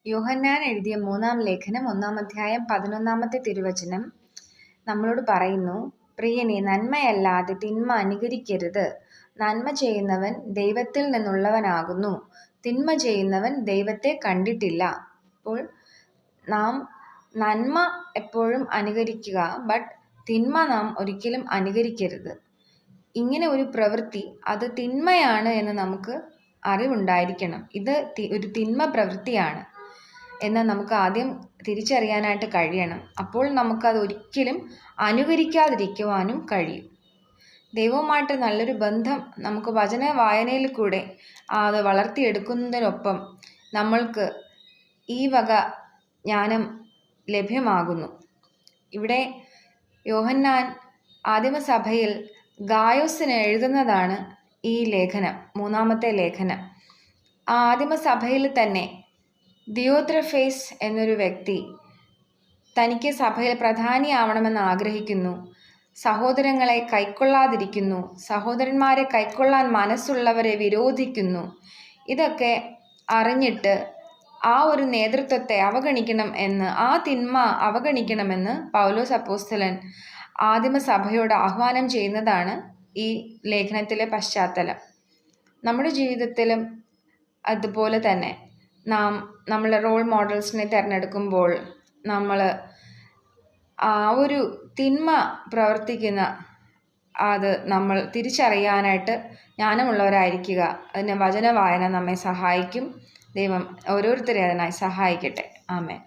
യോഹന്നാൻ എഴുതിയ 3-ാം ലേഖനം 1-ാം അധ്യായം 11-ാമത്തെ തിരുവചനം നമ്മളോട് പറയുന്നു, പ്രിയനേ, നന്മയല്ലാതെ തിന്മ അനുകരിക്കരുത്. നന്മ ചെയ്യുന്നവൻ ദൈവത്തിൽ നിന്നുള്ളവനാകുന്നു, തിന്മ ചെയ്യുന്നവൻ ദൈവത്തെ കണ്ടിട്ടില്ല. അപ്പോൾ നാം നന്മ എപ്പോഴും അനുകരിക്കുക, ബട്ട് തിന്മ നാം ഒരിക്കലും അനുകരിക്കരുത്. ഇങ്ങനെ ഒരു പ്രവൃത്തി അത് തിന്മയാണ് എന്ന് നമുക്ക് അറിവുണ്ടായിരിക്കണം. ഇത് ഒരു തിന്മ പ്രവൃത്തിയാണ് എന്ന് നമുക്ക് ആദ്യം തിരിച്ചറിയാനായിട്ട് കഴിയണം. അപ്പോൾ നമുക്കത് ഒരിക്കലും അനുകരിക്കാതിരിക്കുവാനും കഴിയും. ദൈവവുമായിട്ട് നല്ലൊരു ബന്ധം നമുക്ക് വചന വായനയിൽ കൂടെ അത് വളർത്തിയെടുക്കുന്നതിനൊപ്പം നമ്മൾക്ക് ഈ വക ജ്ഞാനം ലഭ്യമാകുന്നു. ഇവിടെ യോഹന്നാൻ ആദിമസഭയിൽ ഗായോസിന് എഴുതുന്നതാണ് ഈ ലേഖനം, 3-ാമത്തെ ലേഖനം. ആ ആദിമസഭയിൽ തന്നെ ദിയോത്രഫേസ് എന്നൊരു വ്യക്തി തനിക്ക് സഭയിൽ പ്രധാനിയാവണമെന്ന് ആഗ്രഹിക്കുന്നു. സഹോദരങ്ങളെ കൈക്കൊള്ളാതിരിക്കുന്നു, സഹോദരന്മാരെ കൈക്കൊള്ളാൻ മനസ്സുള്ളവരെ വിരോധിക്കുന്നു. ഇതൊക്കെ അറിഞ്ഞിട്ട് ആ ഒരു നേതൃത്വത്തെ അവഗണിക്കണം എന്ന്, ആ തിന്മ അവഗണിക്കണമെന്ന് പൗലോസ് അപ്പോസ്തലൻ ആദിമസഭയോട് ആഹ്വാനം ചെയ്യുന്നതാണ് ഈ ലേഖനത്തിലെ പശ്ചാത്തലം. നമ്മുടെ ജീവിതത്തിലും അതുപോലെ തന്നെ നമ്മളെ റോൾ മോഡൽസിനെ തിരഞ്ഞെടുക്കുമ്പോൾ നമ്മൾ ആ ഒരു തിന്മ പ്രവർത്തിക്കുന്ന അത് നമ്മൾ തിരിച്ചറിയാനായിട്ട് ജ്ഞാനമുള്ളവരായിരിക്കുക. അതിന് വചന വായന നമ്മെ സഹായിക്കും. ദൈവം ഓരോരുത്തരെയും അതിനായി സഹായിക്കട്ടെ. ആമേൻ.